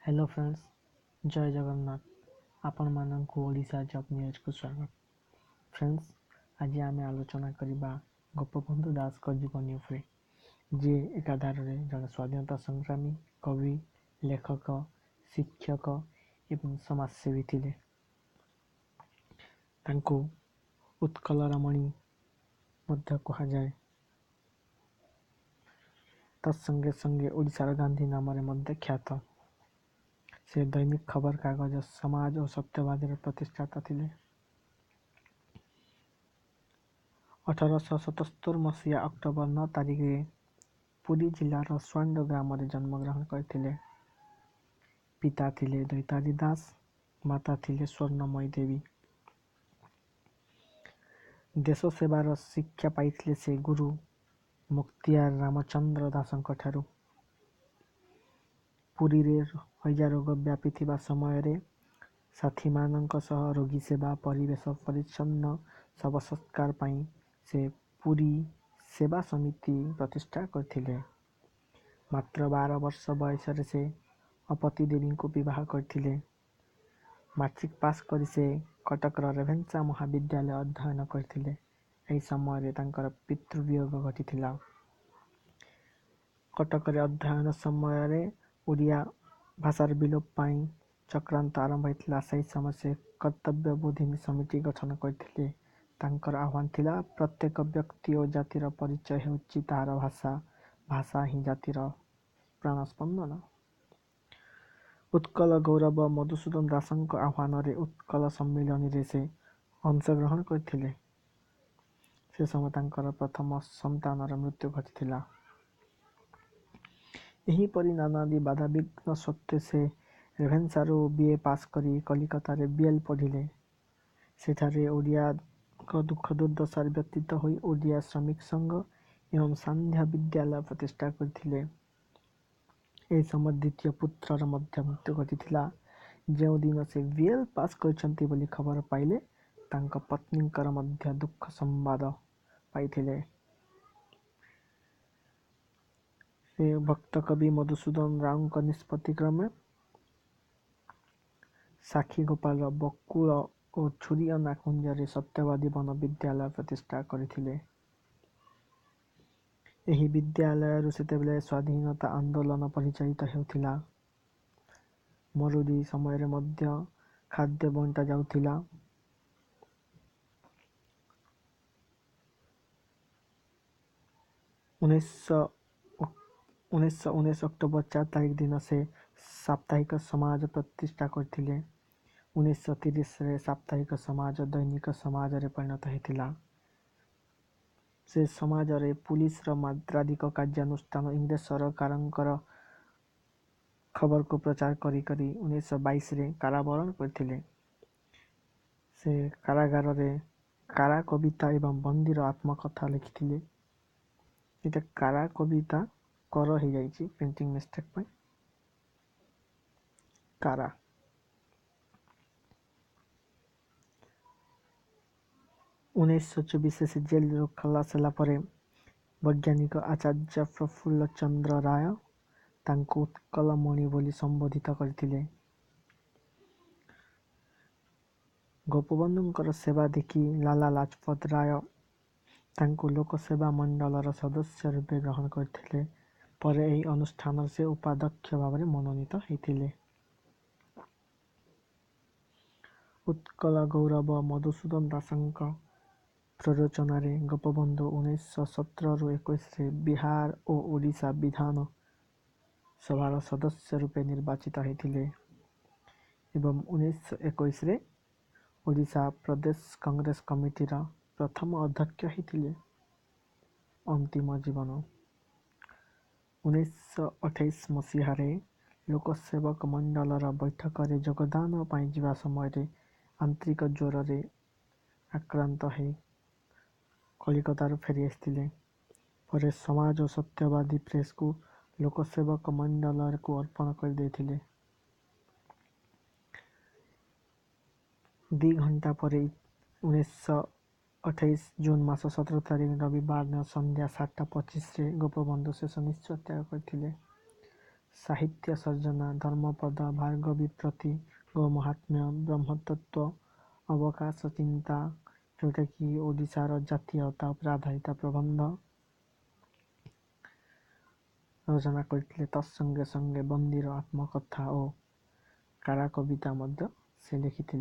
Hello friends, जय जगन्नाथ। आपण मानक ओडिशा जब न्यूज को स्वागत। फ्रेंड्स, आज आम आलोचना करवा गोपबंधु दास को जीवनी उपरे, जी एकाधार जन स्वाधीनता संग्रामी, कवि, लेखक, शिक्षक एवं समाजसेवी थिले। तांको उत्कलर मणि मध्य कहा जाए। तत्संगे संगे ओडिशार गांधी नाम मध्य ख्यात। से दैनिक खबर कागज समाज और सत्यवादी प्रतिष्ठाता थिले। 1877 मसीहा अक्टोबर 9 तारिख रे पुरी जिलार स्वांड ग्राम जन्मग्रहण करथिले। पिता थिले दैतारी दास, माता थिले स्वर्णमयी देवी। देश सेवार शिक्षा पाइथिले से गुरु मुक्तियार रामचंद्र दासଙ୍କ ଠାରୁ। पुरीरे हैजा रोग व्यापिथिबा समयरे साथीमानଙ୍କ सह रोगी सेवा, परिवेश परिच्छन्न शव संस्कार पाई से पुरी सेवा समिति प्रतिष्ठा करथिले। मात्र 12 वर्ष बयसरे से अपती देवी को विवाह करथिले। मैट्रिक पास करी से कटकर रेभेन्सा महाविद्यालय अध्ययन करथिले। एही समय तांकर पितृवियोग घटिथिला। कटक अध्ययन समय ओडिया भाषार विलोप पाई चक्रांत आरंभ होता। सही समय से कर्तव्य बोधिनी समिति गठन करथिले। तांकर आह्वान थिला, प्रत्येक व्यक्ति और जातिर परिचय हेउछि तार भाषा, भाषा ही जातिर प्राणस्पंदन। उत्कल गौरव मधुसूदन दासଙ୍କ आह्वान रे उत्कल सम्मिलन रे से अंशग्रहण करथिले। से समय तांकर प्रथम संतानर मृत्यु घटिथिला। एहीपरि नानादी बाधाविघ्न सत्वे से रेभेन्सारू बीए पास करी कलिकतारे बीएल पढ़िले। सेठारे ओडिया दुख दुर्दशार व्यतीत होई ओडिया श्रमिक संघ एवं सांध्य विद्यालय प्रतिष्ठा करथिले। एही समय द्वितीय पुत्रर मध्य मृत्यु घटिथिला। जो दिन से बीएल पास करछंती बोली खबर पाइले तांक पत्नींकर मध्य दुख संवाद पाइथिले। से भक्त कवि मधुसूदन राव निष्पत्ति क्रमे साखी गोपाल बकुल और छुरिया नाकुंजरे सत्यवादी वन विद्यालय प्रतिष्ठा करथिले। एही विद्यालय सेतेबेले स्वाधीनता आंदोलन परिचालित हेउथिला। मरुदी समय मध्य खाद्य बंटा जाउथिला। 1919 अक्टोबर 4 तारिख दिन से साप्ताहिक समाज प्रतिष्ठा करथिले। 1930 रे साप्ताहिक समाज दैनिक समाज रे परिणत हेतिला। से समाज रे पुलिस र मात्राधिक कार्यानुष्ठान इंग्रेज सरकारंकर खबर को प्रचार करी 1922 रे कारावरण करथिले। से कारागार रे कारा कविता एवं बंदीर आत्मकथा लिखिथिले। इटा कारा कविता कर हो जाइछि प्रिंटिंग मिस्टेक पे। कारा 1924 से जेल रो खलास होला परे वैज्ञानिक आचार्य प्रफुल्ल चंद्र राय तांको उत्कल मणि बोली संबोधित करथिले। गोपबंधुंकर सेवा देखी लाला लाजपत राय तांको लोकसेवा मंडलर सदस्य रूपे ग्रहण करथिले। पर एही अनुष्ठान से उपाध्यक्ष भाव में मनोनीत होइथिले। उत्कल गौरव मधुसूदन दासଙ୍କ प्ररोचना गोपबंधु 1917-21 बिहार और ओडिशा विधान सभार सदस्य रूपे निर्वाचित होइथिले एवं 1921 ओडिशा प्रदेश कांग्रेस कमिटीर प्रथम अध्यक्ष होइथिले। अंतिम जीवन 1928 मसीह लोकसेवक मंडलर बैठक रे योगदान पाई जिबा समय आंतरिक ज्वर रे आक्रांत है कलिकतार फेरी आसथिले। पर समाज और सत्यवादी प्रेस को लोकसेवक मंडल को अर्पण कर देथिले। 2 घंटा पर 1928 जून मास 17 तारिख रविवार संध्या 7:25 गोपबंधु शेष निश्चय त्याग करथिले। ସାହିତ୍ୟ ସର୍ଜନା, ଧର୍ମପଦ, ଭାର୍ଗବୀ ପ୍ରତି, ଗୋମହାତ୍ମ୍ୟ, ବ୍ରହ୍ମତତ୍ତ୍ୱ, ଅବକାଶ ଚିନ୍ତା, ଯେଉଁଟାକି ଓଡ଼ିଶାର ଜାତୀୟତା ଉପରେ ଆଧାରିତ ପ୍ରବନ୍ଧ ରଚନା କରିଥିଲେ। ତତ୍ସଙ୍ଗେ ସଙ୍ଗେ ବନ୍ଦୀର ଆତ୍ମକଥା ଓ କାଳକବିତା ମଧ୍ୟ ସେ ଲେଖିଥିଲେ।